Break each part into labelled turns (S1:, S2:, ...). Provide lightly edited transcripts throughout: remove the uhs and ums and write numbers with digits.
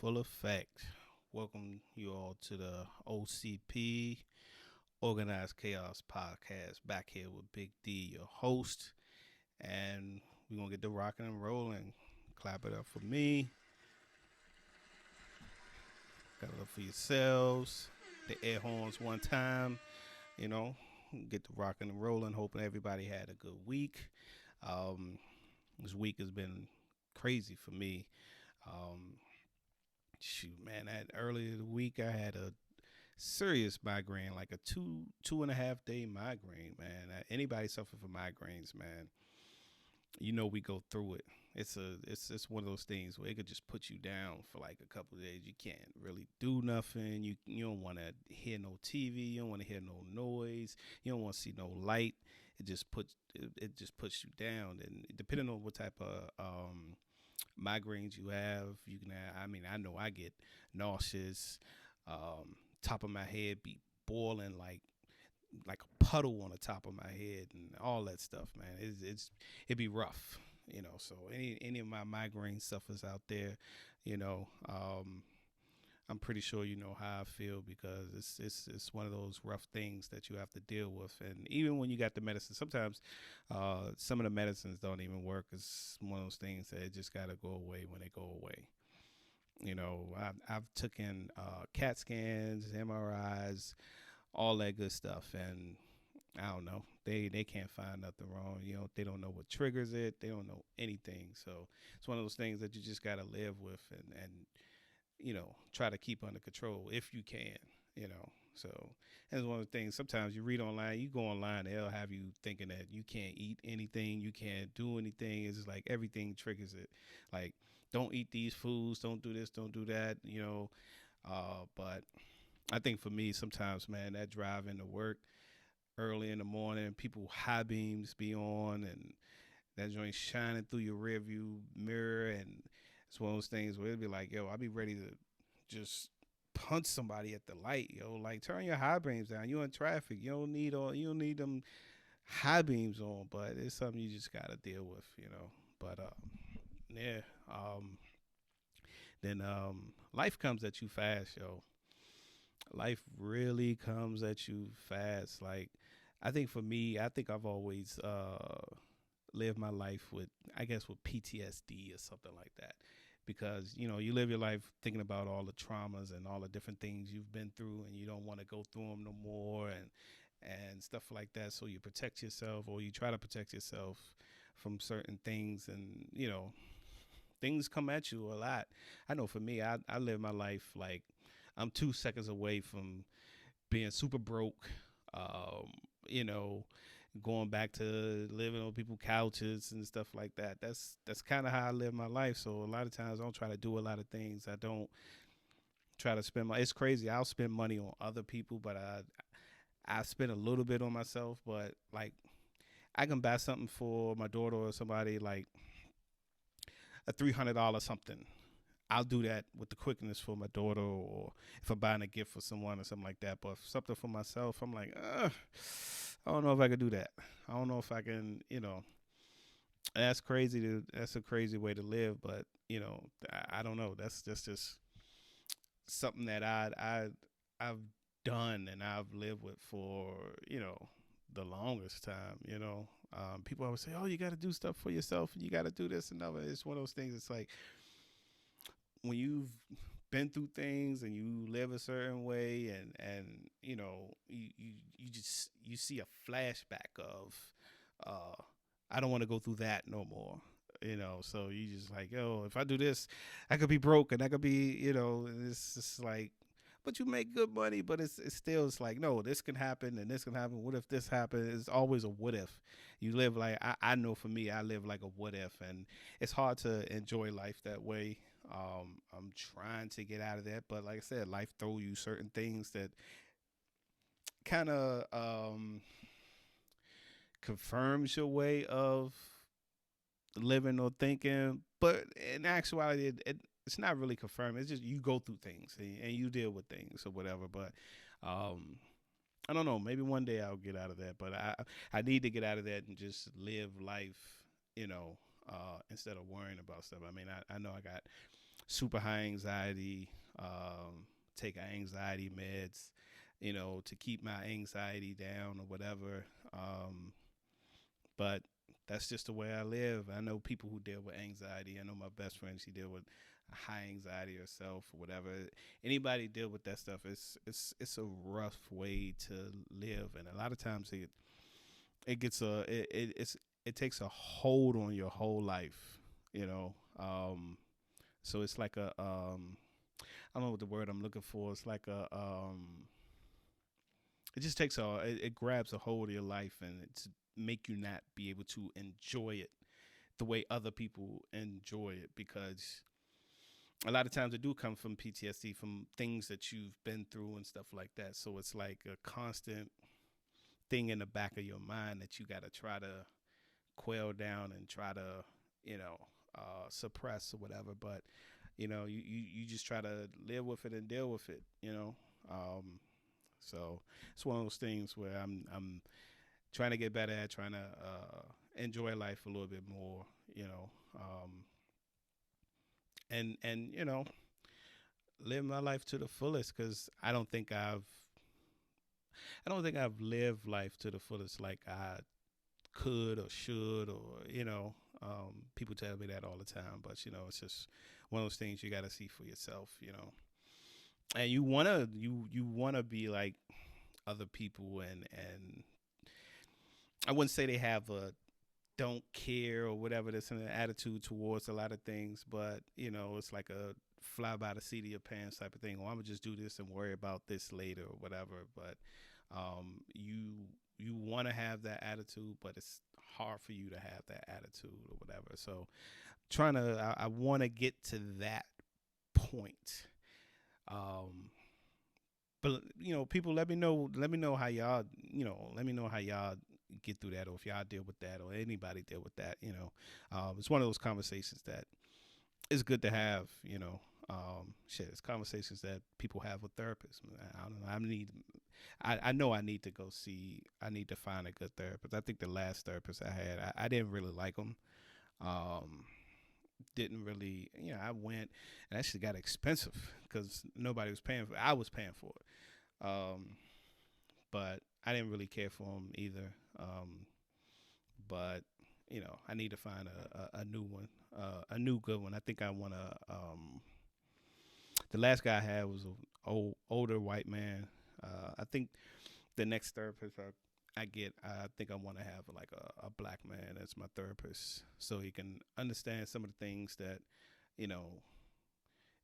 S1: full effect. Welcome you all to the OCP Organized Chaos Podcast. Back here with Big D, your host, and we're gonna get the rocking and rolling. Clap it up for me. Got it up for yourselves. The air horns one time. You know, get the rocking and rolling. Hoping everybody had a good week. Um, this week has been crazy for me. Um, Shoot, man, that earlier the week I had a serious migraine, like a 2.5 day migraine, man. Anybody suffer from migraines, man, we go through it. It's one of those things where it could just put you down for like a couple of days. You can't really do nothing. You don't want to hear no TV. You don't want to hear no noise. You don't want to see no light. It just puts you down. And depending on what type of migraines you have, you can have, I know I get nauseous, top of my head be boiling like a puddle on the top of my head and all that stuff, man. It'd be rough, so any of my migraine sufferers out there, you know um I'm pretty sure you know how I feel, because it's one of those rough things that you have to deal with. And even when you got the medicine, sometimes some of the medicines don't even work. It's one of those things that it just got to go away when they go away. I've taken CAT scans, MRIs, all that good stuff, and I don't know. They can't find nothing wrong. They don't know what triggers it. They don't know anything. So it's one of those things that you just got to live with, and try to keep under control if you can. You know, so that's one of the things. Sometimes you read online, you go online, they'll have you thinking that you can't eat anything, you can't do anything. It's just like everything triggers it. Like, don't eat these foods, don't do this, don't do that. But I think for me, sometimes, man, that drive into work early in the morning, people high beams be on, and that joint shining through your rear view mirror, and it's one of those things where it'd be like, yo, I'll be ready to just punch somebody at the light, yo. Like, turn your high beams down. You in traffic. You don't need them high beams on, but it's something you just gotta deal with. But yeah. Then life comes at you fast, yo. Life really comes at you fast. Like, I think for me, I think I've always lived my life with, I guess, with PTSD or something like that, because you live your life thinking about all the traumas and all the different things you've been through, and you don't want to go through them no more, and stuff like that. So you protect yourself, or you try to protect yourself from certain things, and things come at you a lot. I know for me, I live my life like I'm 2 seconds away from being super broke. Um, you know, Going back to living on people's couches and stuff like that. That's kind of how I live my life. So a lot of times I don't try to do a lot of things. I don't try to spend my. It's crazy. I'll spend money on other people, but I spend a little bit on myself. But like, I can buy something for my daughter or somebody, like a $300 something. I'll do that with the quickness for my daughter, or if I'm buying a gift for someone or something like that. But something for myself, I'm like, I don't know if I could do that. I don't know if I can. That's crazy. That's a crazy way to live. But I don't know. That's just something that I've done and I've lived with for the longest time. People always say, "Oh, you got to do stuff for yourself, and you got to do this and that." It's one of those things. It's like, when you've been through things and you live a certain way, and you just you see a flashback of uh I don't want to go through that no more. So you just like, yo, if I do this, I could be broke, and I could be, and it's just like, but you make good money, but it's still, it's like, no, this can happen and this can happen. What if this happens? It's always a what if. You live like, I know for me, I live like a what if, and it's hard to enjoy life that way. I'm trying to get out of that, but like I said, life throw you certain things that kind of confirms your way of living or thinking. But in actuality, it's not really confirmed. It's just you go through things, and you deal with things or whatever. But um, I don't know. Maybe one day I'll get out of that. But I need to get out of that and just live life, instead of worrying about stuff. I mean, I know I got super high anxiety, take anxiety meds, to keep my anxiety down or whatever. But that's just the way I live. I know people who deal with anxiety. I know my best friend, she deal with high anxiety herself or whatever. Anybody deal with that stuff, it's a rough way to live, and a lot of times it gets it takes a hold on your whole life, you know. So it's like I don't know what the word I'm looking for. It's like it just takes it grabs a hold of your life, and it's make you not be able to enjoy it the way other people enjoy it, because a lot of times it do come from PTSD, from things that you've been through and stuff like that. So it's like a constant thing in the back of your mind that you got to try to quail down and try to, you know, suppress or whatever. But you just try to live with it and deal with it. So it's one of those things where I'm trying to get better at, trying to enjoy life a little bit more. And live my life to the fullest, because I don't think I've lived life to the fullest like I could or should, or people tell me that all the time, but it's just one of those things you got to see for yourself. And you wanna be like other people, and I wouldn't say they have a don't care or whatever, that's an attitude towards a lot of things, but it's like a fly by the seat of your pants type of thing. Or I'm gonna just do this and worry about this later or whatever. But you want to have that attitude, but it's hard for you to have that attitude or whatever. So I want to get to that point. Um, but people, let me know how y'all, let me know how y'all get through that, or if y'all deal with that, or anybody deal with that. It's one of those conversations that is good to have. It's conversations that people have with therapists. I don't know. I know I need to go see. I need to find a good therapist. I think the last therapist I had, I didn't really like them. Um, didn't really, I went and actually got expensive because nobody was paying for it. I was paying for it. But I didn't really care for them either. But I need to find a new one, a new good one. I think I want to. The last guy I had was an older white man. I think the next therapist I get, I think I want to have like a black man as my therapist, so he can understand some of the things that you know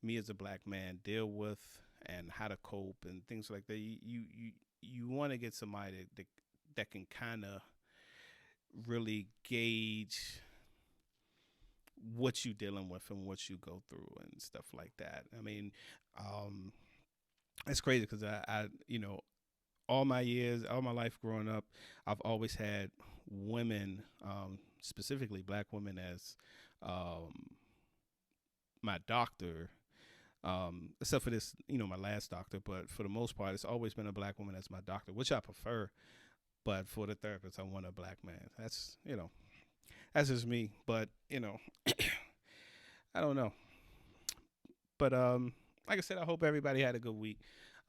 S1: me as a black man deal with, and how to cope and things like that. You want to get somebody that can kind of really gauge what you dealing with and what you go through and stuff like that. I mean, um, it's crazy because all my years, all my life growing up, I've always had women, specifically black women, as um, my doctor. Except for this, my last doctor, but for the most part, it's always been a black woman as my doctor, which I prefer. But for the therapist, I want a black man. That's just me. But I don't know. But like I said, I hope everybody had a good week.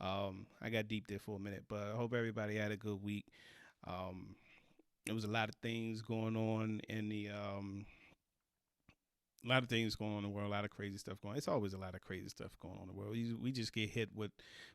S1: I got deep there for a minute, but I hope everybody had a good week. Um, there was a lot of things going on in the a lot of things going on in the world, a lot of crazy stuff going on. It's always a lot of crazy stuff going on in the world. We just get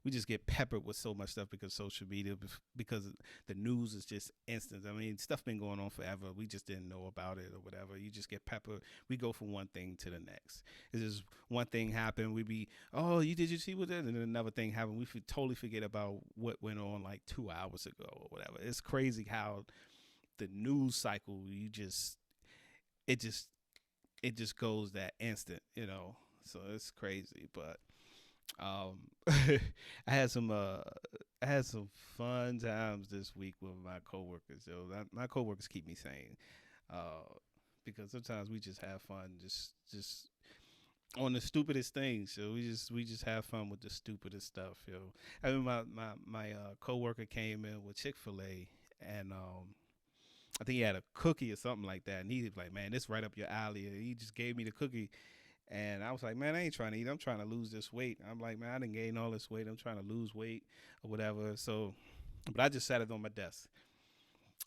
S1: we just get peppered with so much stuff because social media, because the news is just instant. I mean, stuff been going on forever. We just didn't know about it or whatever. You just get peppered. We go from one thing to the next. It's just one thing happened. We be, oh, you see what that? And then another thing happened. We totally forget about what went on like 2 hours ago or whatever. It's crazy how the news cycle, it just it just goes that instant. So it's crazy. But I had some fun times this week with my coworkers. My coworkers keep me sane, uh, because sometimes we just have fun, just on the stupidest things. So we just have fun with the stupidest stuff. I mean, my coworker came in with Chick-fil-A, and I think he had a cookie or something like that, and he was like, "Man, this right up your alley." And he just gave me the cookie, And I was like, man, I ain't trying to eat. I'm trying to lose this weight. I'm like, man, I didn't gain all this weight. I'm trying to lose weight or whatever. So, but I just sat it on my desk.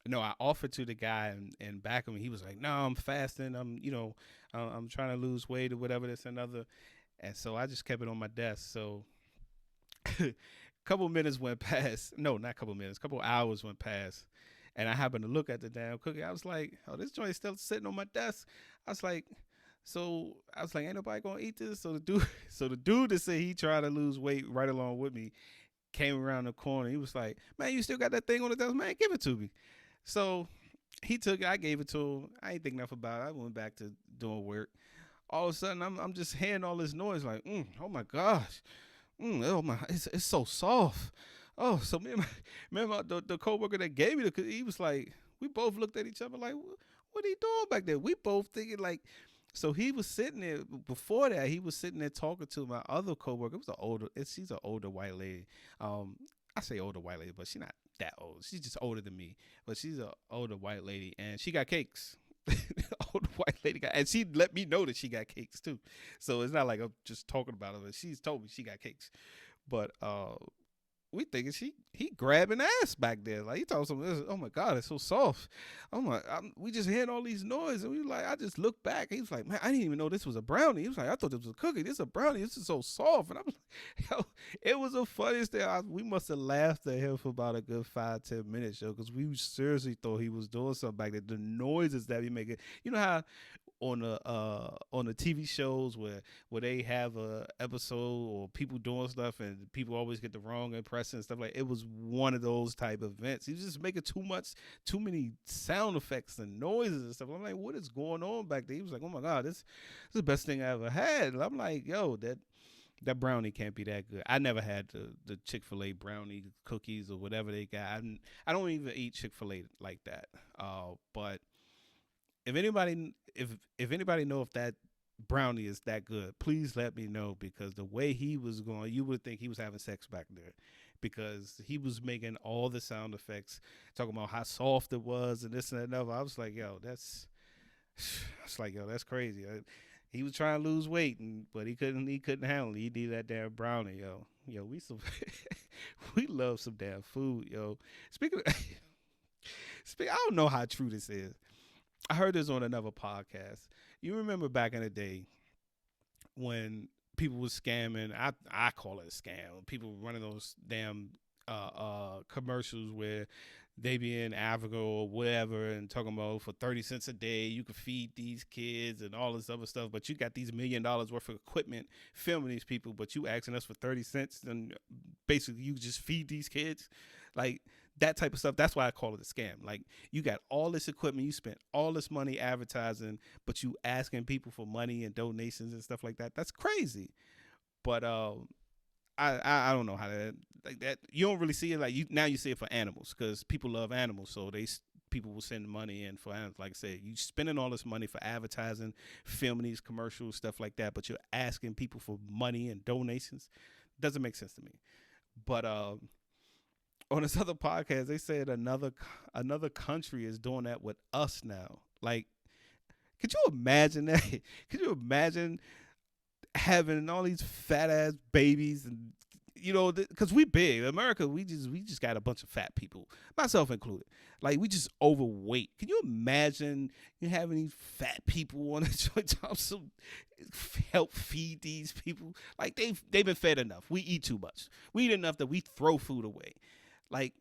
S1: No, I offered to the guy and back of me. He was like, no, I'm fasting. I'm trying to lose weight or whatever, this and other. And so I just kept it on my desk. So a couple minutes went past. No, not a couple minutes. A couple hours went past. And I happened to look at the damn cookie. I was like, oh, this joint is still sitting on my desk. I was like, ain't nobody gonna eat this. So the dude that said he tried to lose weight right along with me came around the corner. He was like, man, you still got that thing on the desk? Man, give it to me. So he took it. I gave it to him. I ain't think nothing about it. I went back to doing work. All of a sudden, I'm just hearing all this noise like, oh my gosh, oh my, it's so soft. Oh, so the coworker that gave me he was like, we both looked at each other like, what are you doing back there? We both thinking like, so he was sitting there before that. He was sitting there talking to my other coworker. She's an older white lady. I say older white lady, but she's not that old. She's just older than me, but she's an older white lady, and she got cakes. Older white lady got, and she let me know that she got cakes too. So it's not like I'm just talking about her. But she's told me she got cakes, but we thinking he grabbing ass back there. Like he talking something. Oh my God, it's so soft. Oh my, we just hearing all these noise, and we like, I just looked back. He was like, man, I didn't even know this was a brownie. He was like, I thought this was a cookie. This is a brownie. This is so soft. And I'm like, yo, it was the funniest thing. We must have laughed at him for about a good 5-10 minutes, yo, because we seriously thought he was doing something back there. The noises that he making. You know how on the TV shows where they have a episode or people doing stuff and people always get the wrong impression and stuff like it was one of those type of events. He was just making too many sound effects and noises and stuff. I'm like, what is going on back there? He was like, oh my God, this is the best thing I ever had. And I'm like, yo, that brownie can't be that good. I never had the Chick-fil-A brownie cookies or whatever they got. I don't even eat Chick-fil-A like that. But if anybody know if that brownie is that good, please let me know, because the way he was going, you would think he was having sex back there, because he was making all the sound effects, talking about how soft it was and this and that and other. I was like, yo, that's crazy. He was trying to lose weight, but he couldn't handle it. He needed that damn brownie, yo. We love some damn food, yo. Speaking of, I don't know how true this is. I heard this on another podcast. You remember back in the day when people was scamming? I call it a scam. People running those damn commercials where they be in Africa or whatever and talking about for 30 cents a day you can feed these kids and all this other stuff, but you got these $1 million worth of equipment filming these people, but you asking us for 30 cents and basically you just feed these kids. Like that type of stuff. That's why I call it a scam. Like you got all this equipment, you spent all this money advertising, but you asking people for money and donations and stuff like that. That's crazy. But I don't know how that, like that. You don't really see it like you see it for animals, because people love animals, so people will send money in for animals. Like I said, you spending all this money for advertising, filming these commercials, stuff like that, but you're asking people for money and donations. Doesn't make sense to me. But on this other podcast, they said another country is doing that with us now. Like, could you imagine that? Could you imagine having all these fat ass babies, and because we big America, we just got a bunch of fat people, myself included. Like we just overweight. Can you imagine you having these fat people on the joint to help feed these people? Like they've been fed enough. We eat too much. We eat enough that we throw food away. Like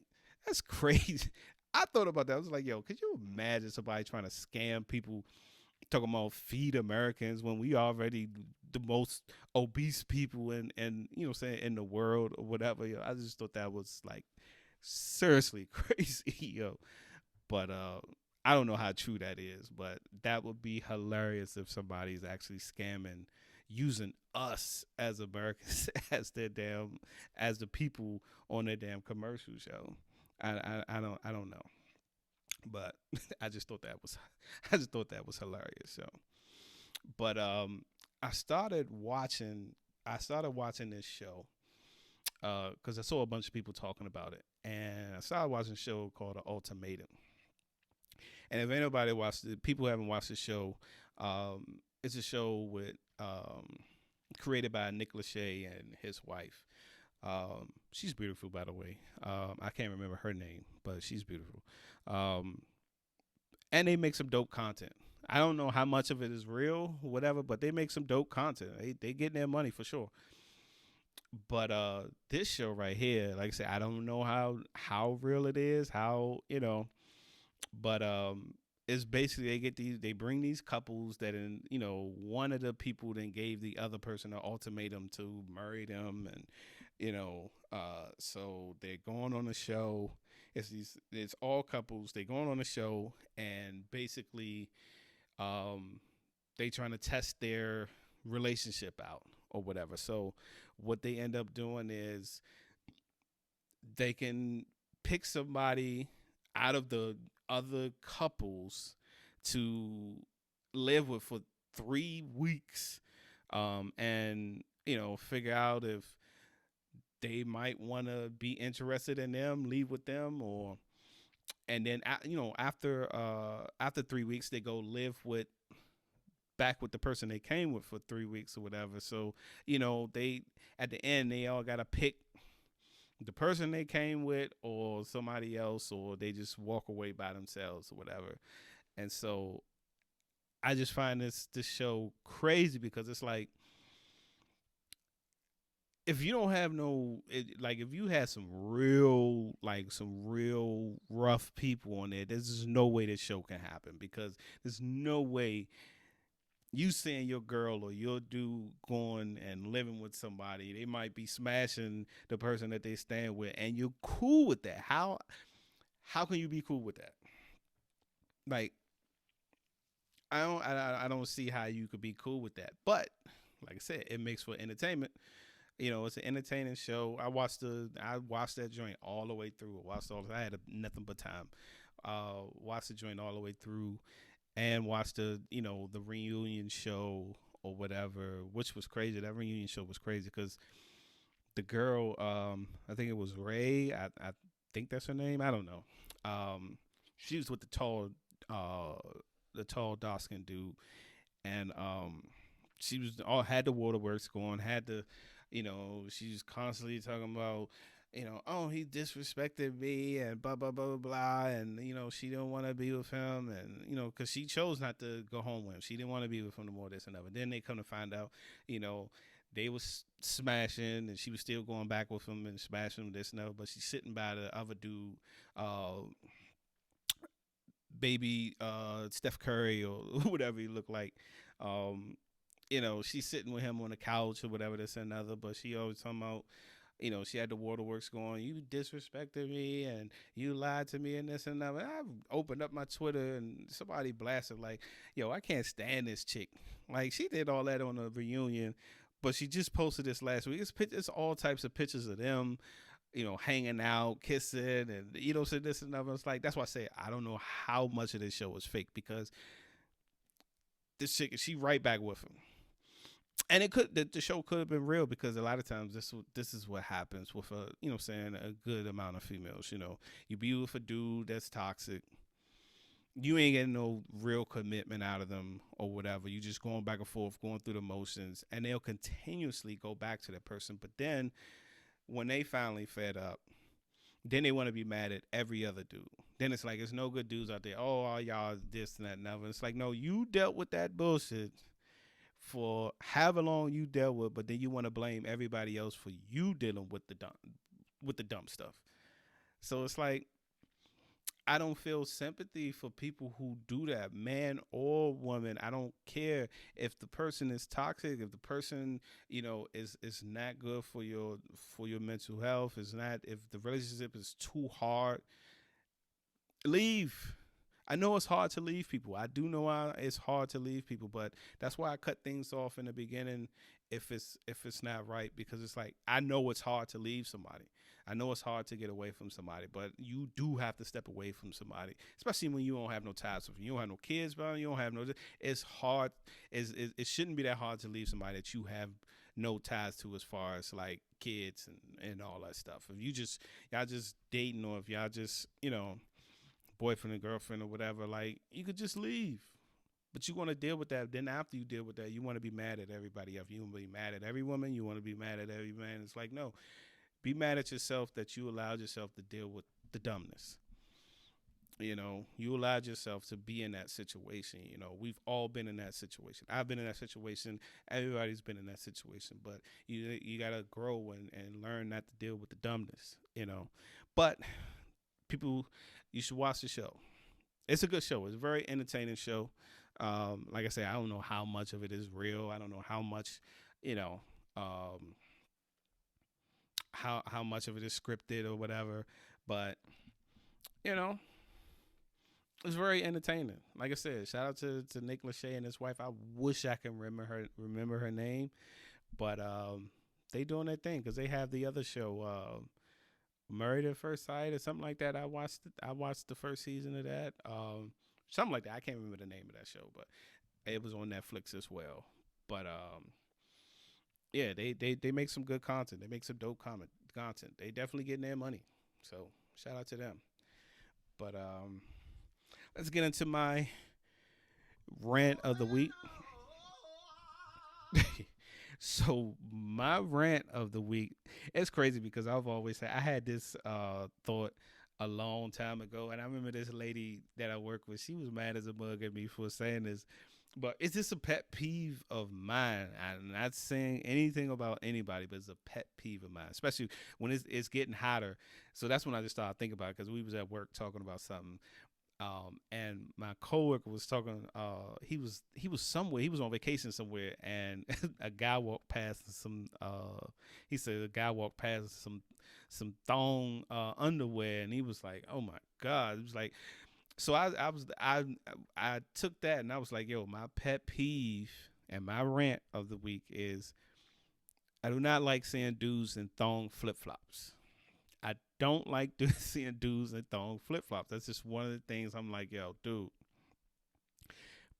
S1: that's crazy. I thought about that. I was like, yo, could you imagine somebody trying to scam people, talking about feed Americans when we already the most obese people in saying in the world or whatever. I just thought that was like seriously crazy, yo. But I don't know how true that is, but that would be hilarious if somebody's actually scamming using us as Americans as the people on their damn commercial show. I don't know. But I just thought that was hilarious. So, but I started watching this show because I saw a bunch of people talking about it, and I started watching a show called The Ultimatum. And if anybody watched it, people who haven't watched the show, it's a show with created by Nick Lachey and his wife. She's beautiful, by the way. I can't remember her name, but she's beautiful. Um, and they make some dope content. I don't know how much of it is real, whatever, but they make some dope content. They getting their money for sure. But this show right here, like I said, I don't know how real it is, how but it's basically they bring these couples that one of the people then gave the other person an ultimatum to marry them, and so they're going on the show. It's all couples. They going on the show, and basically they trying to test their relationship out or whatever. So what they end up doing is they can pick somebody out of the other couples to live with for 3 weeks, and figure out if they might want to be interested in them, leave with them, or and then after 3 weeks they go live with back with the person they came with for 3 weeks or whatever. So they at the end they all gotta pick the person they came with or somebody else, or they just walk away by themselves or whatever. And so I just find this show crazy because it's like, if you don't have like if you had some real rough people on there, there's just no way this show can happen, because there's no way you seeing your girl or your dude going and living with somebody, they might be smashing the person that they stand with, and you're cool with that. How can you be cool with that? Like, I don't see how you could be cool with that. But like I said, it makes for entertainment. It's an entertaining show. I watched that joint all the way through. I had nothing but time. Watched the joint all the way through, and watched the reunion show or whatever, which was crazy. That reunion show was crazy because the girl, I think it was Ray. I think that's her name. I don't know. She was with the tall dark skinned dude, and she was all had the waterworks going, had the, she was constantly talking about, oh, he disrespected me and blah blah blah blah blah, and she didn't want to be with him, and because she chose not to go home with him, she didn't want to be with him no more, this and that. But then they come to find out, they was smashing, and she was still going back with him and smashing this and that. But she's sitting by the other dude, baby Steph Curry or whatever he looked like. She's sitting with him on the couch or whatever, this and another, but she always talking about, she had the waterworks going. You disrespected me and you lied to me and this and that. I opened up my Twitter and somebody blasted like, yo, I can't stand this chick. Like, she did all that on a reunion, but she just posted this last week. It's all types of pictures of them, hanging out, kissing, and so this and that. It's like, that's why I say I don't know how much of this show is fake, because this chick, she right back with him. And the show could have been real, because a lot of times this is what happens with a good amount of females. You be with a dude that's toxic, you ain't getting no real commitment out of them or whatever. You just going back and forth, going through the motions, and they'll continuously go back to that person. But then when they finally fed up, then they want to be mad at every other dude. Then it's like, it's no good dudes out there. Oh, all y'all this and that and other. It's like, no, you dealt with that bullshit for however long you dealt with, but then you want to blame everybody else for you dealing with the dumb stuff. So it's like, I don't feel sympathy for people who do that, man or woman. I don't care if the person is toxic, if the person, is not good for your mental health, is not, if the relationship is too hard, leave. I know it's hard to leave people. I do know it's hard to leave people, but that's why I cut things off in the beginning if it's not right, because it's like, I know it's hard to leave somebody. I know it's hard to get away from somebody, but you do have to step away from somebody, especially when you don't have no ties with them. You don't have no kids, bro. You don't have no. It's hard. It shouldn't be that hard to leave somebody that you have no ties to, as far as like kids and all that stuff. If y'all just dating, or if y'all just boyfriend and girlfriend or whatever, like, you could just leave. But you want to deal with that. Then after you deal with that, you want to be mad at everybody else. You want to be mad at every woman. You want to be mad at every man. It's like, no, be mad at yourself that you allowed yourself to deal with the dumbness. You allowed yourself to be in that situation. We've all been in that situation. I've been in that situation. Everybody's been in that situation. But you gotta grow and learn not to deal with the dumbness. But people, you should watch the show. It's a good show. It's a very entertaining show. Like I said, I don't know how much of it is real. I don't know how much, you know, um, how much of it is scripted or whatever. But you know, it's very entertaining. Like I said, shout out to Nick Lachey and his wife. I wish I can remember her name, but they doing their thing because they have the other show, Married at First Sight or something like that. I watched the first season of that. Something like that. I can't remember the name of that show, but it was on Netflix as well. But yeah, they make some good content. They make some dope content. They definitely getting their money. So shout out to them. But let's get into my rant of the week. So my rant of the week, it's crazy because I've always said I had this thought a long time ago, and I remember this lady that I work with. She was mad as a mug at me for saying this, but it's just a pet peeve of mine. I'm not saying anything about anybody, but it's a pet peeve of mine, especially when it's getting hotter. So that's when I just started thinking about it because we was at work talking about something, and my coworker was talking. He was somewhere. He was on vacation somewhere, and a guy walked past some. He said a guy walked past some thong underwear, and he was like, "Oh my god!" It was like, so I took that and I was like, "Yo, my pet peeve and my rant of the week is I do not like seeing dudes in thong flip flops." I don't like seeing dudes in thong flip flops. That's just one of the things I'm like, yo, dude,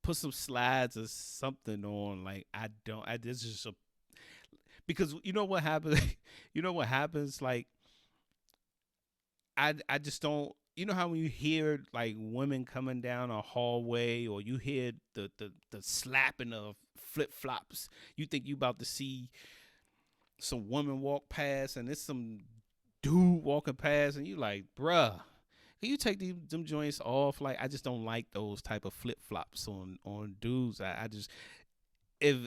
S1: put some slides or something on. Like, I don't. This is just because you know what happens. You know what happens. Like, I just don't. You know how when you hear like women coming down a hallway, or you hear the slapping of flip flops, you think you about to see some woman walk past, and it's some dude walking past, and you like, bruh, can you take them joints off? Like, I just don't like those type of flip flops on dudes. I just, if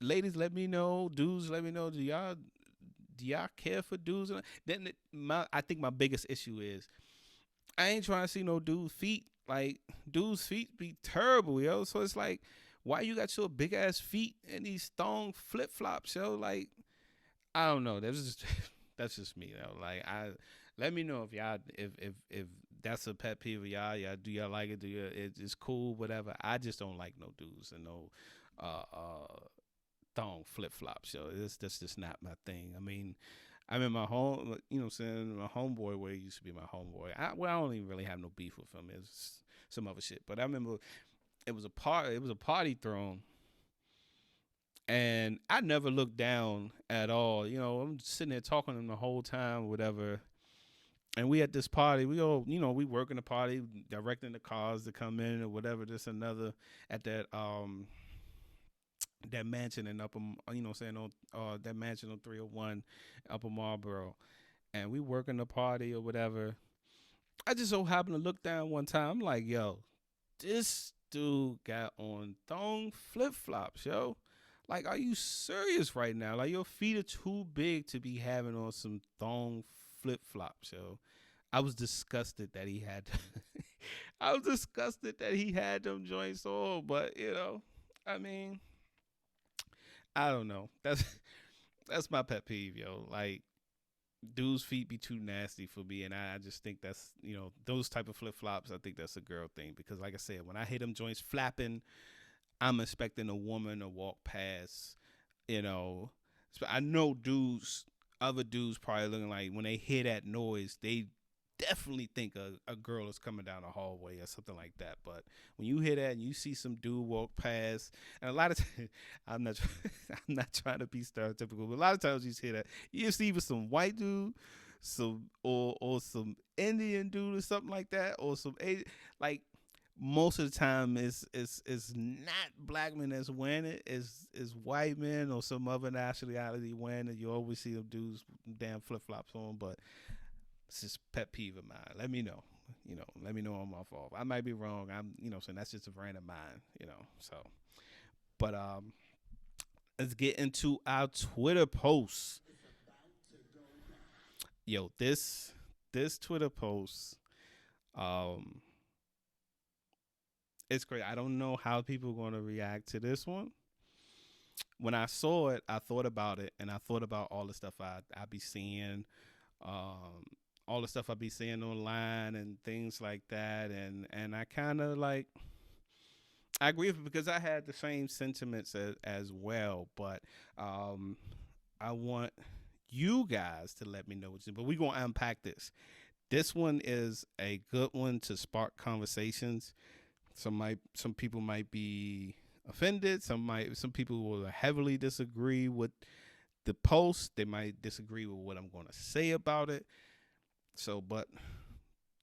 S1: ladies, let me know, dudes, let me know. Do y'all care for dudes? Then I think my biggest issue is I ain't trying to see no dude's feet. Like, dude's feet be terrible, yo. So it's like, why you got your big ass feet in these thong flip flops, yo? Like, I don't know. That's just that's just me though. Like, let me know if y'all if that's a pet peeve of y'all. Do y'all like it? It's cool, whatever. I just don't like no dudes and no thong flip flops. So that's just not my thing. I mean, I'm in my home, saying my homeboy where he used to be my homeboy. I don't even really have no beef with him. It's some other shit. But I remember it was a party thrown, and I never looked down at all. I'm sitting there talking to him the whole time, whatever. And we at this party, we all, we working the party, directing the cars to come in or whatever, this and another, at that mansion in Upper, saying on that mansion on 301 Upper Marlboro, and we working the party or whatever. I just so happened to look down one time. I'm like, yo, this dude got on thong flip flops, yo. Like, are you serious right now? Like, your feet are too big to be having on some thong flip flops, yo. I was disgusted that he had. I was disgusted that he had them joints on, but I mean, I don't know. That's my pet peeve, yo. Like, dudes' feet be too nasty for me, and I just think that's those type of flip flops. I think that's a girl thing because, like I said, when I hit them joints flapping, I'm expecting a woman to walk past. You know, I know other dudes probably looking like when they hear that noise, they definitely think a girl is coming down the hallway or something like that. But when you hear that and you see some dude walk past, and a lot of times, I'm not I'm not trying to be stereotypical, but a lot of times you hear that, you see either some white dude, some or some Indian dude or something like that, or some like most of the time it's not black men that's winning it. It's white men or some other nationality winning. You always see them dudes with damn flip flops on, but it's just pet peeve of mine. Let me know. Let me know I'm off. I might be wrong. I'm saying that's just a brand of mine. So but let's get into our Twitter posts. Yo, this Twitter post, um, it's great. I don't know how people are going to react to this one. When I saw it, I thought about it, and I thought about all the stuff I be seeing, um, all the stuff I be seeing online and things like that, and I kind of like I agree with it because I had the same sentiments as well, but um, I want you guys to let me know what you. But we're gonna unpack this. This one is a good one to spark conversations. Some people might be offended. Some people will heavily disagree with the post. They might disagree with what I'm going to say about it. So, but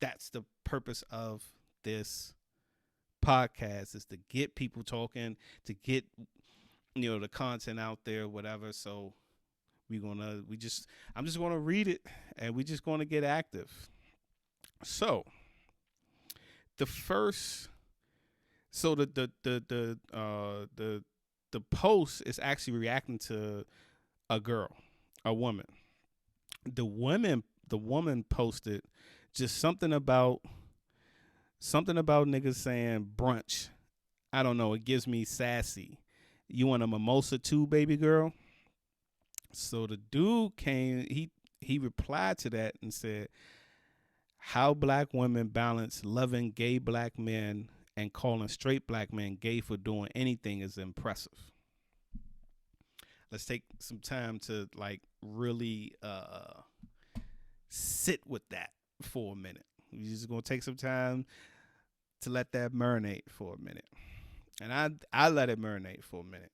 S1: that's the purpose of this podcast is to get people talking, to get the content out there, whatever. So I'm just gonna read it, and we just gonna get active. So the first so the post is actually reacting to a girl, a woman. The woman posted just something about niggas saying brunch. I don't know. It gives me sassy. You want a mimosa too, baby girl? So the dude came. He replied to that and said, "How black women balance loving gay black men and calling straight black men gay for doing anything is impressive." Let's take some time to like really sit with that for a minute. We're just gonna take some time to let that marinate for a minute. And I let it marinate for a minute.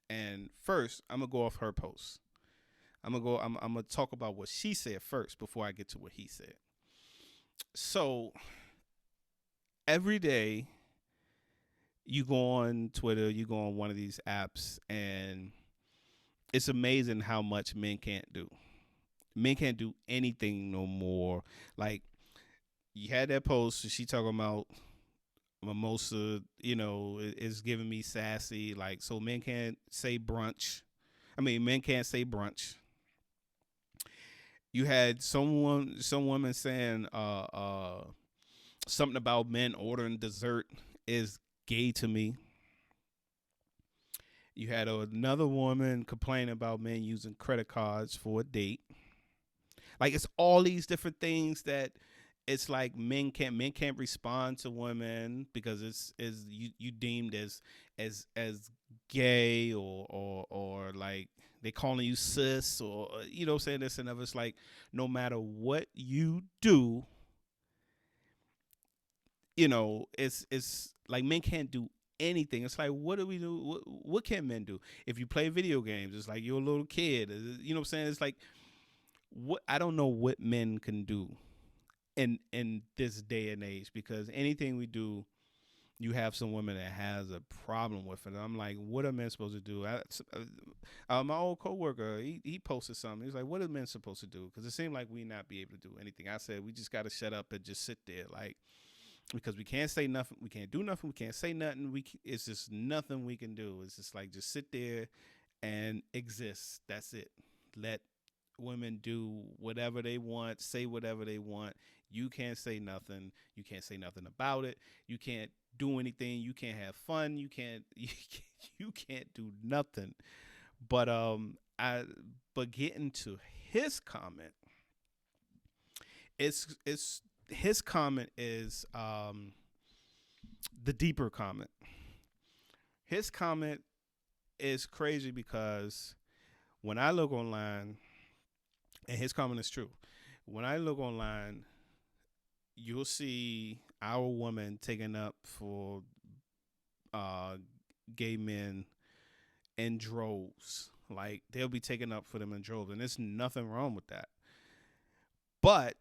S1: And first, I'm gonna go off her post. I'm gonna talk about what she said first before I get to what he said. So every day you go on Twitter, you go on one of these apps, and it's amazing how much men can't do. Men can't do anything no more. Like you had that post, she talking about mimosa, is giving me sassy. Like so, men can't say brunch. I mean, men can't say brunch. You had some woman saying something about men ordering dessert is gay to me. You had another woman complaining about men using credit cards for a date. Like it's all these different things that it's like men can't respond to women because it's is you deemed as gay or like they calling you sis or saying this and other. It's like no matter what you do, it's like men can't do anything. It's like what do we do? What can men do? If you play video games, it's like you're a little kid. You know what I'm saying? It's like what I don't know what men can do in this day and age because anything we do, you have some women that has a problem with it. And I'm like, what are men supposed to do? My old coworker, he posted something. He's like, what are men supposed to do? Because it seemed like we not be able to do anything. I said, we just got to shut up and just sit there, like, because we can't say nothing, we can't do nothing, we can't say nothing. It's just nothing we can do. It's just like just sit there and exist. That's it. Let women do whatever they want, say whatever they want. You can't say nothing. You can't say nothing about it. You can't do anything. You can't have fun. You can't you can't do nothing. But getting to his comment, it's his comment is the deeper comment. His comment is crazy because when I look online, and his comment is true. When I look online, you'll see our woman taking up for uh, gay men in droves. Like they'll be taking up for them in droves, and there's nothing wrong with that. But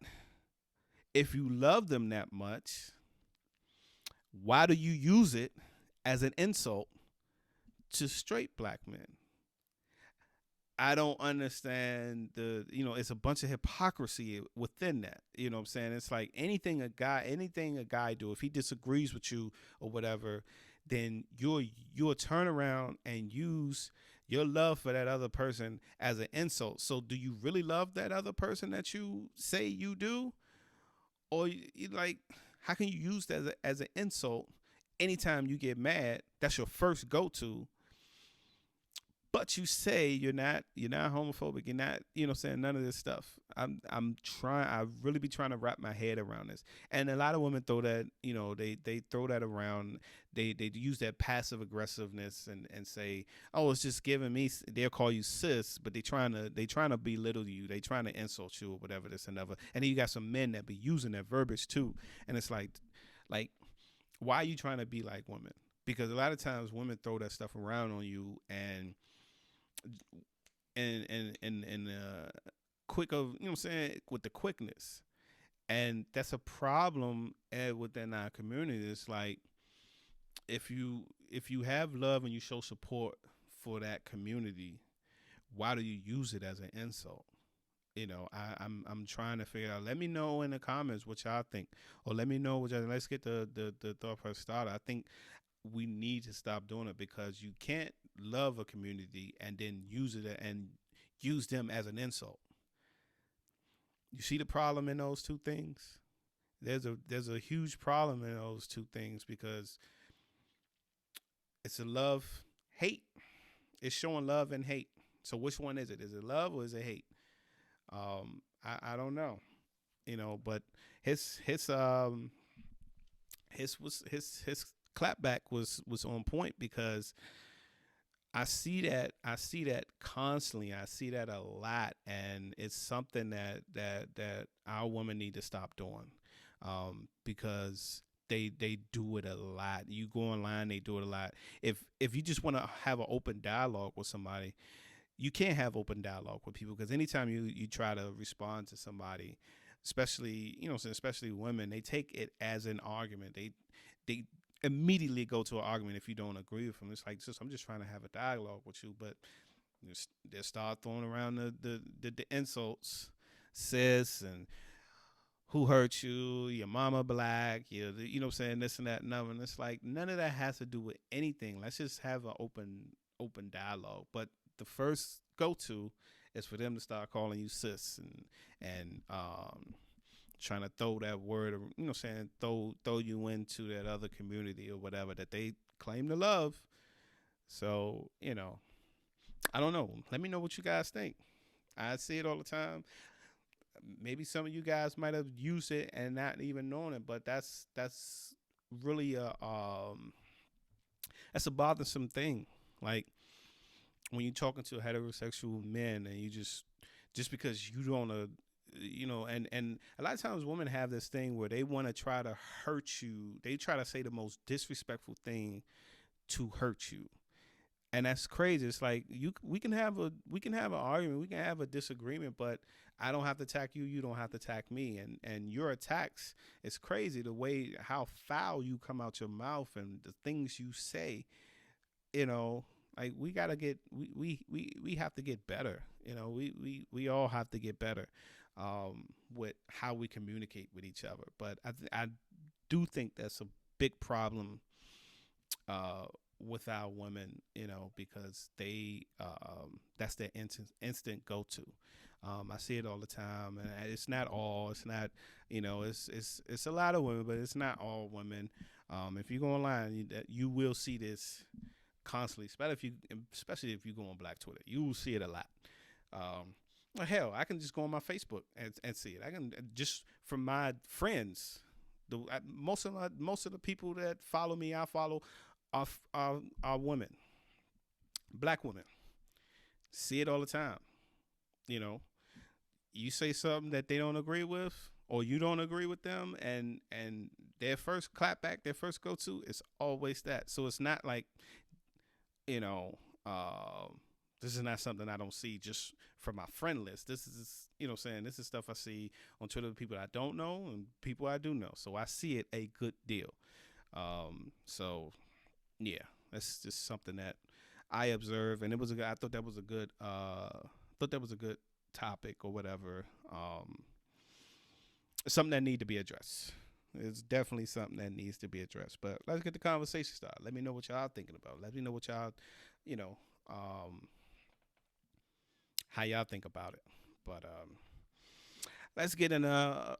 S1: if you love them that much, Why do you use it as an insult to straight black men? I don't understand it's a bunch of hypocrisy within that. You know what I'm saying? It's like anything a guy do, if he disagrees with you or whatever, then you'll turn around and use your love for that other person as an insult. So do you really love that other person that you say you do? Or like, how can you use that as an insult anytime you get mad? That's your first go to, but you say you're not homophobic, you're not, saying none of this stuff. I really be trying to wrap my head around this. And a lot of women throw that, they throw that around. They use that passive aggressiveness and say, oh, it's just giving me, they'll call you sis, but they trying to belittle you, they trying to insult you or whatever, this and other. And then you got some men that be using that verbiage too. And it's like why are you trying to be like women? Because a lot of times women throw that stuff around on you, and quick of, what I'm saying, with the quickness. And that's a problem within our community. It's like, if you have love and you show support for that community, why do you use it as an insult? I'm trying to figure out. Let me know in the comments what y'all think, or let me know what y'all. Let's get the thought process started. I think we need to stop doing it, because you can't love a community and then use it and use them as an insult. You see the problem in those two things? There's a huge problem in those two things, because it's a love hate. It's showing love and hate. So which one is it? Is it love or is it hate? I don't know. But his his clapback was on point, because I see that constantly. I see that a lot, and it's something that our women need to stop doing, because they do it a lot. You go online, they do it a lot. If you just want to have an open dialogue with somebody, you can't have open dialogue with people, because anytime you try to respond to somebody, especially especially women, they take it as an argument. They immediately go to an argument if you don't agree with them. It's like, I'm just trying to have a dialogue with you, but they start throwing around the insults, sis, and who hurt you, your mama black, what I'm saying, this and that and other. And it's like, none of that has to do with anything. Let's just have an open dialogue. But the first go to is for them to start calling you sis, and trying to throw that word, saying, throw you into that other community or whatever that they claim to love. So, I don't know. Let me know what you guys think. I see it all the time. Maybe some of you guys might have used it and not even known it, but that's really that's a bothersome thing. Like, when you're talking to heterosexual men, and you just because you don't and a lot of times women have this thing where they want to try to hurt you. They try to say the most disrespectful thing to hurt you. And that's crazy. It's like, we can have an argument, we can have a disagreement, but I don't have to attack you, you don't have to attack me. And your attacks, it's crazy the way how foul you come out your mouth and the things you say. you know like, we gotta get we have to get better. We all have to get better, with how we communicate with each other. But I do think that's a big problem, with our women, because that's their instant go to. I see it all the time, and it's not all. It's not, it's a lot of women, but it's not all women. If you go online, you will see this constantly, especially if you go on Black Twitter, you will see it a lot. Hell, I can just go on my Facebook and see it. I can just from my friends. Most of the people that follow me, I follow are women, black women. See it all the time. You know, you say something that they don't agree with, or you don't agree with them, and their first clapback, their first go to is always that. So it's not like, you know, this is not something I don't see just from my friend list. This is, saying, this is stuff I see on Twitter with people I don't know and people I do know. So I see it a good deal. So yeah, that's just something that I observe, and it was a good. I thought that was a good. Thought that was a good topic or whatever. Something that need to be addressed. It's definitely something that needs to be addressed. But let's get the conversation started. Let me know what y'all thinking about. Let me know what y'all, you know, um, how y'all think about it. But let's get in our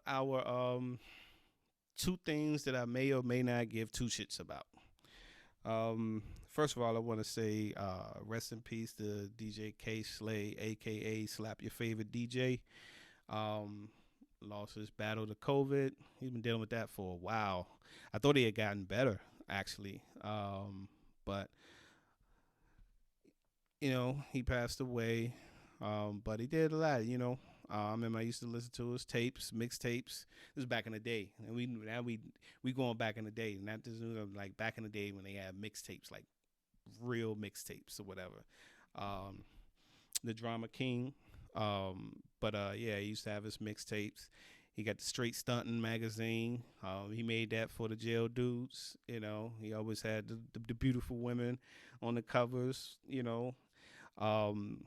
S1: two things that I may or may not give two shits about. First of all, I want to say rest in peace to DJ K Slay, aka Slap Your Favorite DJ. Um, Lost his battle to COVID. He's been dealing with that for a while. I thought he had gotten better actually, but he passed away. But he did a lot. I remember I used to listen to his tapes, mixtapes. This was back in the day, and we going back in the day, not just like back in the day when they had mixtapes, like real mixtapes or whatever. Um, the Drama King. But yeah, he used to have his mixtapes. He got the Straight Stunting magazine. He made that for the jail dudes. He always had the beautiful women on the covers. Um,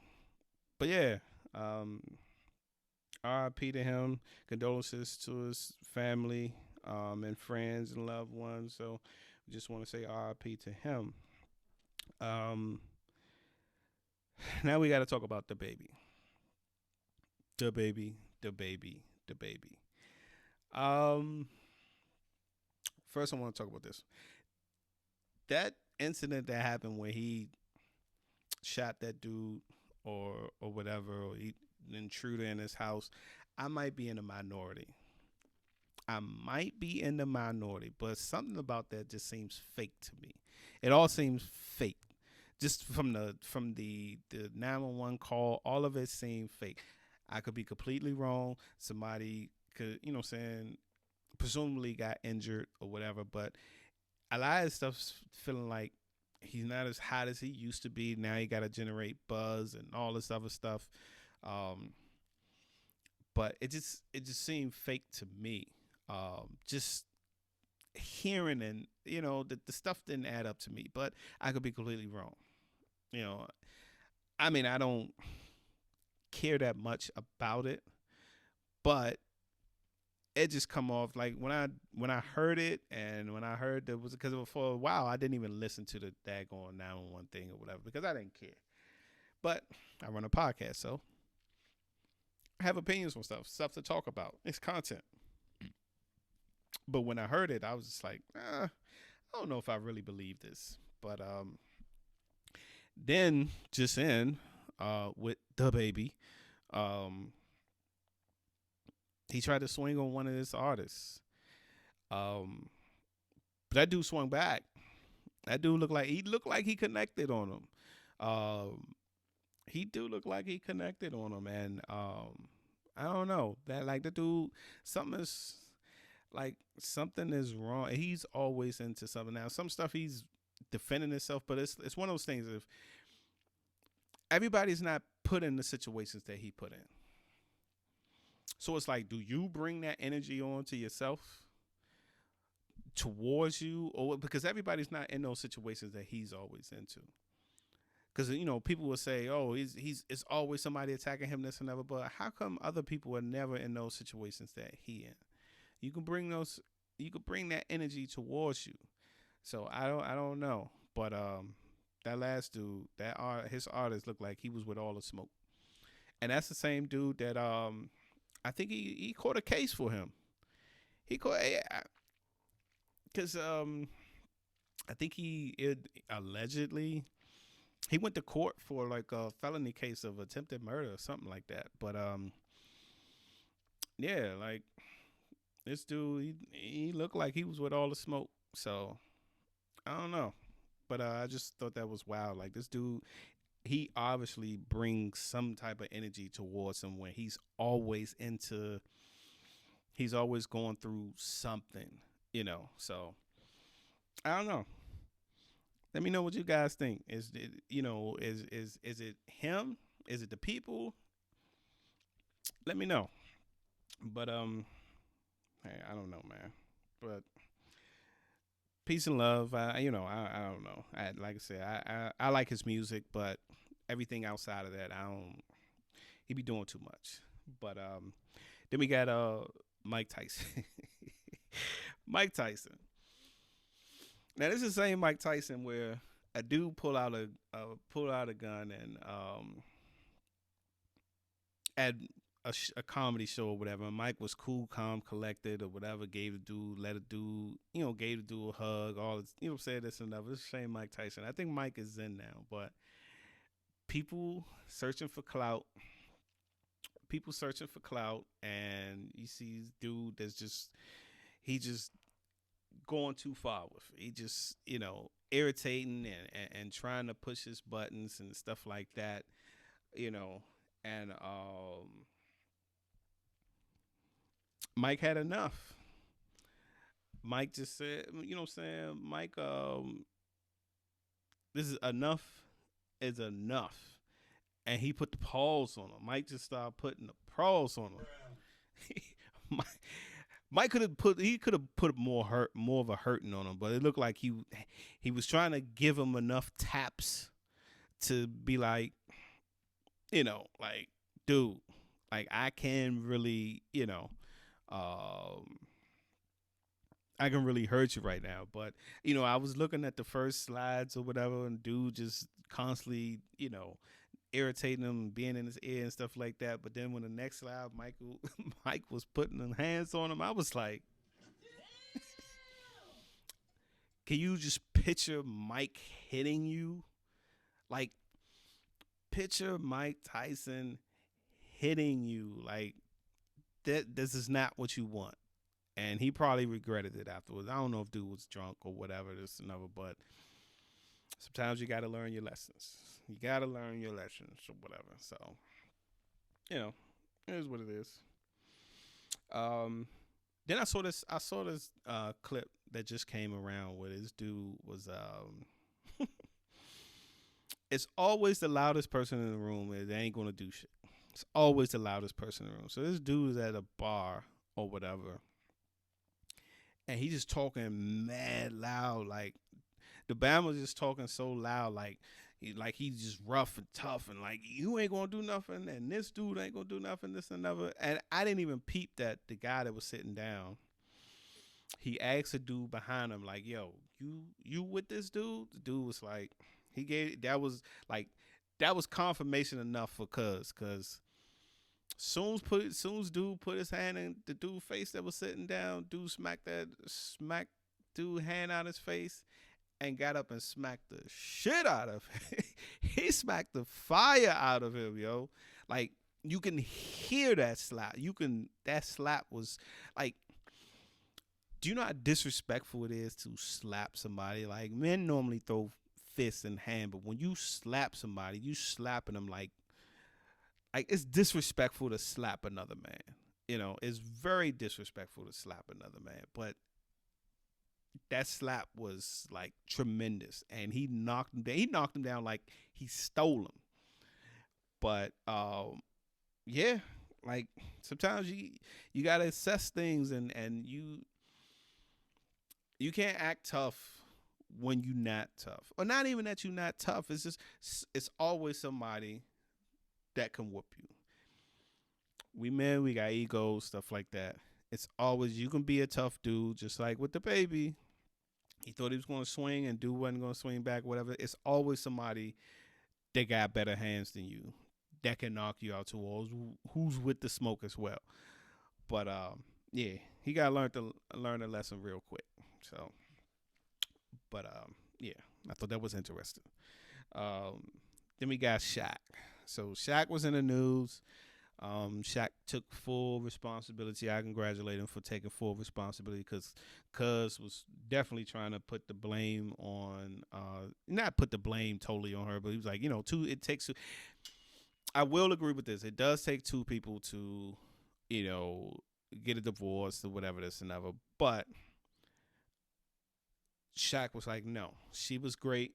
S1: but yeah, um, R.I.P. to him. Condolences to his family and friends and loved ones. So we just want to say R.I.P. to him. Um, now we got to talk about the baby. The baby, the baby, the baby. Um, First, I want to talk about this. That incident that happened where he shot that dude or whatever, or he an intruder in his house. I might be in the minority. I might be in the minority, but something about that just seems fake to me. It all seems fake. Just from the 911 call, all of it seemed fake. I could be completely wrong. Somebody could, saying, presumably got injured or whatever, but a lot of stuff's feeling like he's not as hot as he used to be. Now he got to generate buzz and all this other stuff. Um, but it just seemed fake to me. Just hearing and the stuff didn't add up to me, but I could be completely wrong. You know, I mean, I don't care that much about it, but it just come off like when I heard it, and when I heard that was because for a while I didn't even listen to the daggone 911 thing or whatever because I didn't care. But I run a podcast, so I have opinions on stuff to talk about. It's content. But when I heard it, I was just like, I don't know if I really believe this. But then just in with the baby, um, he tried to swing on one of his artists. Um, but that dude swung back. That dude looked like he connected on him. He do look like he connected on him, and I don't know that like the dude something is wrong. He's always into something. Now some stuff he's defending himself, but it's one of those things. If everybody's not put in the situations that he put in, so it's like, do you bring that energy on to yourself towards you, or because everybody's not in those situations that he's always into? Because people will say, "Oh, he's it's always somebody attacking him, this and that." But how come other people are never in those situations that he in? You can bring those, you can bring that energy towards you. So I don't know, but that last dude, his artist looked like he was with all the smoke, and that's the same dude that I think he caught a case for him. He caught because I think allegedly he went to court for like a felony case of attempted murder or something like that. But yeah, like this dude, he looked like he was with all the smoke. So I don't know, but I just thought that was wild. Like this dude, he obviously brings some type of energy towards him when he's always going through something. So I don't know. Let me know what you guys think. Is it is it him? Is it the people? Let me know. But hey, I don't know, man. But Peace and love. I don't know. Like I said, I like his music, but everything outside of that, I don't. He be doing too much. But then we got Mike Tyson. Mike Tyson. Now this is the same Mike Tyson where a dude pull out a gun and at a comedy show or whatever. Mike was cool, calm, collected or whatever. Gave the dude, let a dude, gave the dude a hug. All this, said this and that. It's the same Mike Tyson. I think Mike is in now, but people searching for clout. People searching for clout, and you see this dude that's just going too far with it. He just irritating and trying to push his buttons and stuff like that. You know, and Mike had enough. Mike just said, you know what I'm saying? Mike, this is enough is enough. And he put the pause on him. Mike just started putting the pause on him. Mike, Mike could have put more of a hurting on him, but it looked like he was trying to give him enough taps to be like, like, dude, like I can really, um, I can really hurt you right now. But I was looking at the first slides or whatever, and dude just constantly, irritating him, being in his ear and stuff like that. But then when the next slide, Mike was putting his hands on him, I was like, can you just picture Mike hitting you? Like, picture Mike Tyson hitting you. Like, that. This is not what you want. And he probably regretted it afterwards. I don't know if dude was drunk or whatever, this and another, but sometimes you got to learn your lessons. You got to learn your lessons or whatever. So, it is what it is. Then I saw this clip that just came around where this dude was it's always the loudest person in the room. They ain't gonna do shit. It's always the loudest person in the room. So this dude is at a bar or whatever, and he just talking mad loud. Like the Bama's just talking so loud, like he's just rough and tough, and like you ain't gonna do nothing, and this dude ain't gonna do nothing, this and another. And I didn't even peep that the guy that was sitting down, he asked a dude behind him, like, "Yo, you with this dude?" The dude was like, he gave that was confirmation enough for cause soon as dude put his hand in the dude face that was sitting down, dude smacked dude hand out his face and got up and smacked the shit out of him. He smacked the fire out of him, yo. Like you can hear that slap. That slap was like, do you know how disrespectful it is to slap somebody? Like men normally throw fists in hand, but when you slap somebody, you slapping them like it's disrespectful to slap another man. It's very disrespectful to slap another man. But that slap was like tremendous, and he knocked him down. He knocked him down like he stole him. But yeah, like sometimes you gotta assess things, and you can't act tough when you not tough, or not even that you not tough. It's just it's always somebody that can whoop you. We men, we got egos, stuff like that. It's always you can be a tough dude, just like with the baby. He thought he was going to swing and dude wasn't going to swing back, whatever. It's always somebody that got better hands than you that can knock you out too, or who's with the smoke as well. But yeah, he got to learn a lesson real quick. So, but yeah, I thought that was interesting. Then we got Shaq. So Shaq was in the news. Shaq took full responsibility. I congratulate him for taking full responsibility because Cuz was definitely trying to put the blame on, not put the blame totally on her, but he was like, it takes, I will agree with this. It does take two people to, get a divorce or whatever this and ever. But Shaq was like, no, she was great.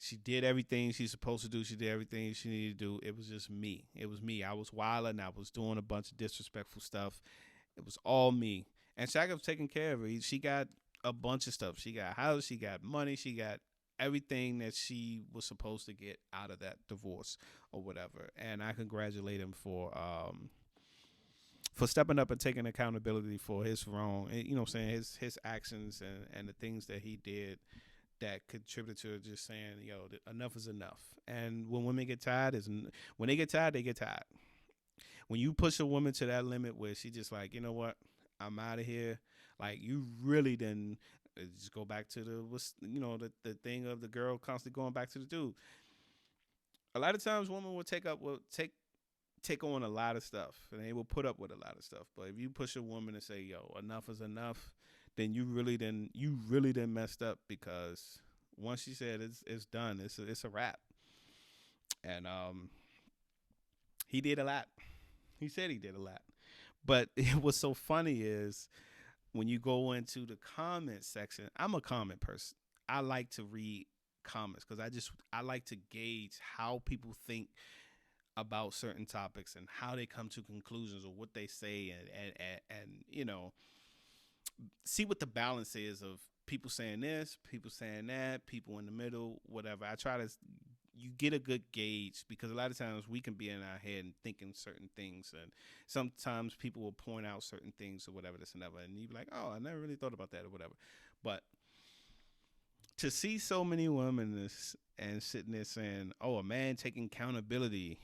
S1: She did everything she's supposed to do. She did everything she needed to do. It was just me. It was me. I was wilding. I was doing a bunch of disrespectful stuff. It was all me. And Shaq was taking care of her. She got a bunch of stuff. She got a house, she got money, she got everything that she was supposed to get out of that divorce or whatever. And I congratulate him for stepping up and taking accountability for his wrong, you know what I'm saying, his actions and the things that he did that contributed to just saying, yo, enough is enough. And when women get tired, when they get tired, they get tired. When you push a woman to that limit where she just like, you know what, I'm out of here. Like you really didn't just go back to the thing of the girl constantly going back to the dude. A lot of times, women will take on a lot of stuff, and they will put up with a lot of stuff. But if you push a woman and say, "Yo, enough is enough," then you really didn't messed up, because once she said it's done, it's a wrap. And he did a lot. He said he did a lot. But what's so funny is when you go into the comment section. I'm a comment person. I like to read comments because I like to gauge how people think about certain topics and how they come to conclusions or what they say, and see what the balance is of people saying this, people saying that, people in the middle, whatever. I try to you get a good gauge, because a lot of times we can be in our head and thinking certain things, and sometimes people will point out certain things or whatever, this and that, and you be like, oh, I never really thought about that or whatever. But to see so many women and sitting there saying, "Oh, a man taking accountability,"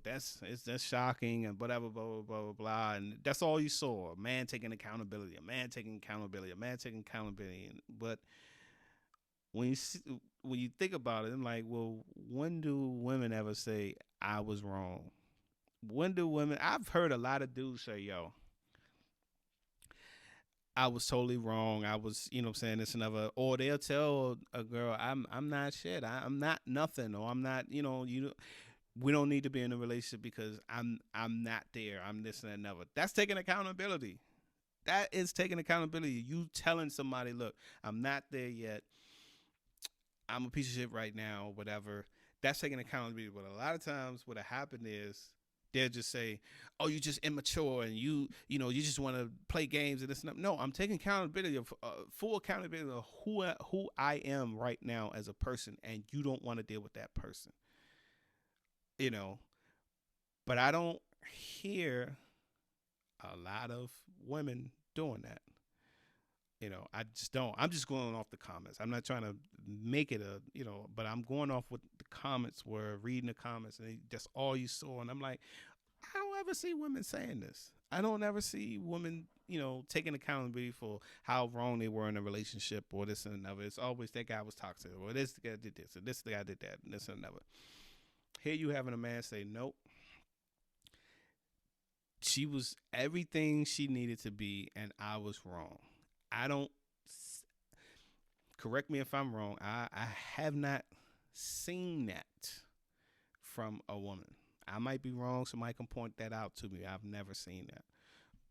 S1: that's shocking and whatever, blah blah blah blah blah, and that's all you saw: a man taking accountability, a man taking accountability, a man taking accountability. But when you think about it, I'm like, well, when do women ever say I was wrong? When do women? I've heard a lot of dudes say, "Yo, I was totally wrong. I was, what I'm saying, this and other," or they'll tell a girl, I'm not shit. I'm not nothing, or I'm not, we don't need to be in a relationship because I'm not there. I'm this and that and other. That's taking accountability. That is taking accountability. You telling somebody, look, I'm not there yet. I'm a piece of shit right now, whatever. That's taking accountability. But a lot of times what happened is they'll just say, "Oh, you just immature, and you just want to play games and this and that." No, I'm taking accountability of full accountability of who I am right now as a person, and you don't want to deal with that person, you know. But I don't hear a lot of women doing that. I just don't. I'm just going off the comments. I'm not trying to make it but I'm going off what the comments were, reading the comments, and that's all you saw. And I'm like, I don't ever see women saying this. I don't ever see women, taking accountability for how wrong they were in a relationship or this and another. It's always that guy was toxic, or this guy did this, or this guy did that, and this and another. Here you having a man say, nope, she was everything she needed to be, and I was wrong. I don't, correct me if I'm wrong, I have not seen that from a woman. I might be wrong. Somebody can point that out to me. I've never seen that.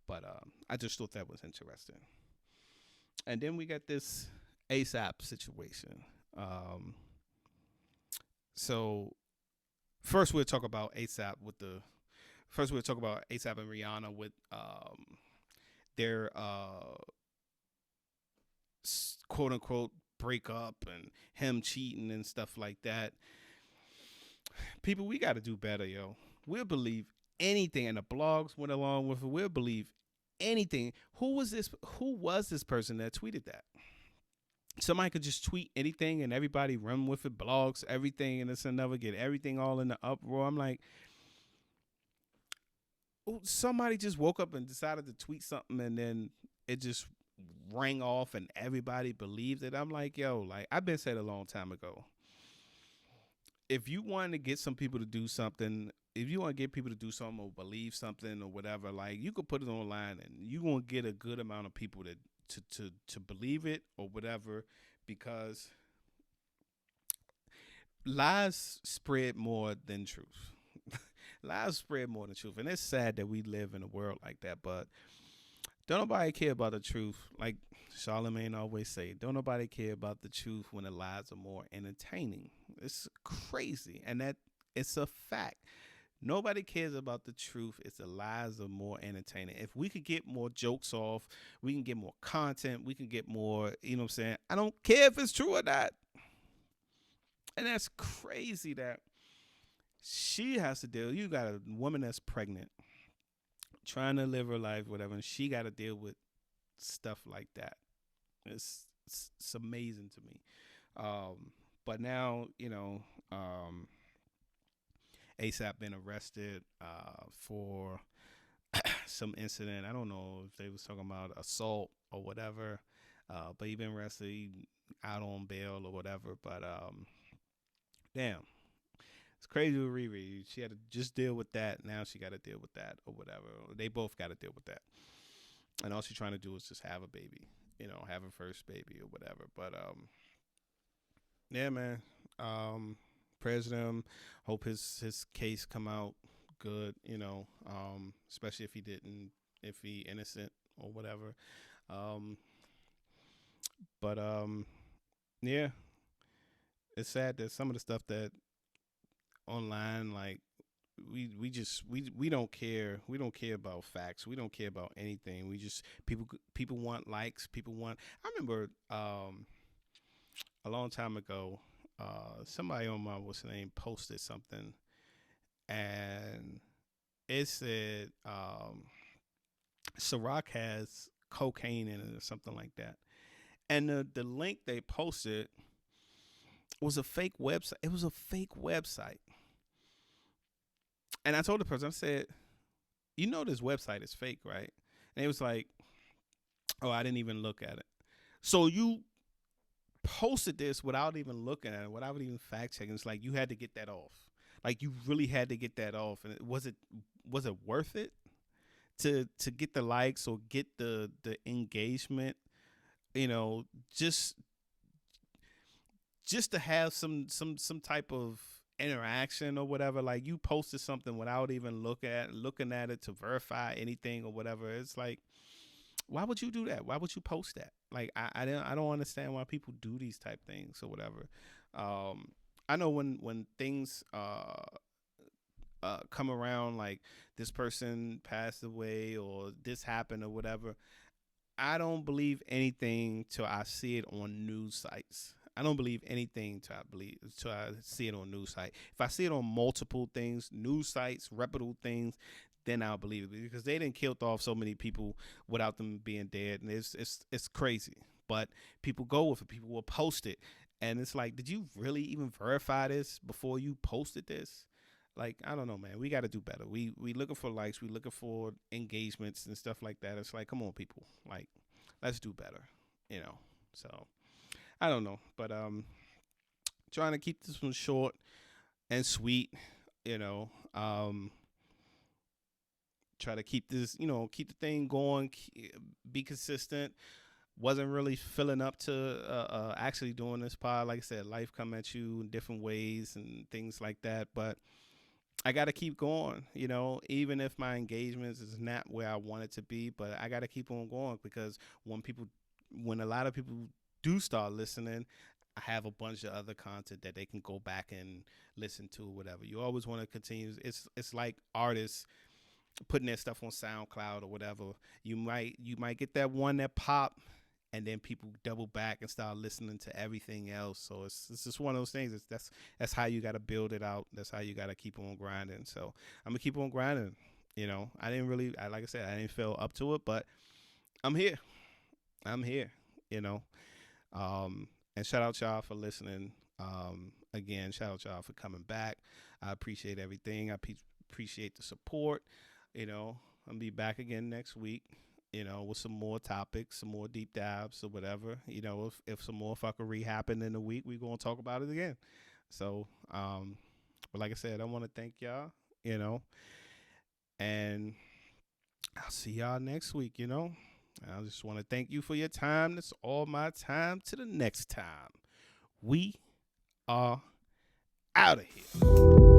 S1: But I just thought that was interesting. And then we got this ASAP situation. So first we'll talk about ASAP and Rihanna with their quote unquote break up and him cheating and stuff like that. People, we got to do better, yo. We'll believe anything, and the blogs went along with it. We'll believe anything. Who was this person that tweeted that? Somebody could just tweet anything and everybody run with it, blogs, everything, and this and another, get everything all in the uproar. I'm like, somebody just woke up and decided to tweet something, and then it just rang off and everybody believed it. I'm like, yo, like, I've been said a long time ago, if you want to get some people to do something, if you want to get people to do something or believe something or whatever, like, you could put it online and you're going to get a good amount of people to believe it or whatever, because lies spread more than truth. Lies spread more than truth. And it's sad that we live in a world like that, but don't nobody care about the truth. Like Charlemagne always say, don't nobody care about the truth when the lies are more entertaining. It's crazy. And that it's a fact. Nobody cares about the truth. It's the lies are more entertaining. If we could get more jokes off, we can get more content. We can get more, you know what I'm saying? I don't care if it's true or not. And that's crazy that she has to deal. You got a woman that's pregnant, trying to live her life, whatever, and she got to deal with stuff like that. It's amazing to me. But now, ASAP been arrested for some incident. I don't know if they was talking about assault or whatever, but he been arrested. He out on bail or whatever. But damn, it's crazy with Riri. She had to just deal with that. Now she got to deal with that or whatever. They both got to deal with that. And all she's trying to do is just have a baby, have her first baby or whatever. But yeah, man. Prayers to him. Hope his case come out good, especially if he innocent or whatever. But yeah, it's sad that some of the stuff that online, like, we don't care. We don't care about facts. We don't care about anything. We just people want likes. People want. I remember a long time ago, somebody on my what's the name posted something, and it said Ciroc has cocaine in it or something like that. And the link they posted was a fake website. It was a fake website. And I told the person, I said, this website is fake, right? And it was like, oh, I didn't even look at it. So you posted this without even looking at it, without even fact checking. It's like you had to get that off. Like you really had to get that off. And was it worth it to get the likes or get the engagement? Just to have some type of interaction or whatever. Like you posted something without even looking at it to verify anything or whatever. It's like, why would you do that? Why would you post that? Like I don't understand why people do these type things or whatever. I know when things come around, like this person passed away or this happened or whatever, I don't believe anything till I see it on news sites. I don't believe anything till I see it on news site. If I see it on multiple things, news sites, reputable things, then I'll believe it, because they didn't kill off so many people without them being dead, and it's crazy. But people go with it. People will post it, and it's like, did you really even verify this before you posted this? Like, I don't know, man. We got to do better. We looking for likes. We looking for engagements and stuff like that. It's like, come on, people. Like, let's do better. So I don't know, but trying to keep this one short and sweet. Try to keep this, keep the thing going. Be consistent. Wasn't really filling up to actually doing this pod. Like I said, life come at you in different ways and things like that. But I got to keep going, even if my engagements is not where I want it to be. But I got to keep on going, because when a lot of people do start listening, I have a bunch of other content that they can go back and listen to or whatever. You always want to continue. It's like artists putting their stuff on SoundCloud or whatever. You might get that one that pop, and then people double back and start listening to everything else. So it's just one of those things. That's how you got to build it out. That's how you got to keep on grinding. So I'm gonna keep on grinding. Like I said, I didn't feel up to it, but I'm here. And shout out y'all for listening. Again, shout out y'all for coming back. I appreciate everything. I appreciate the support. I'll be back again next week, with some more topics, some more deep dives or whatever. If some more fuckery happened in the week, we're going to talk about it again. So, but like I said, I want to thank y'all, and I'll see y'all next week, I just want to thank you for your time. That's all my time. To the next time. We are out of here.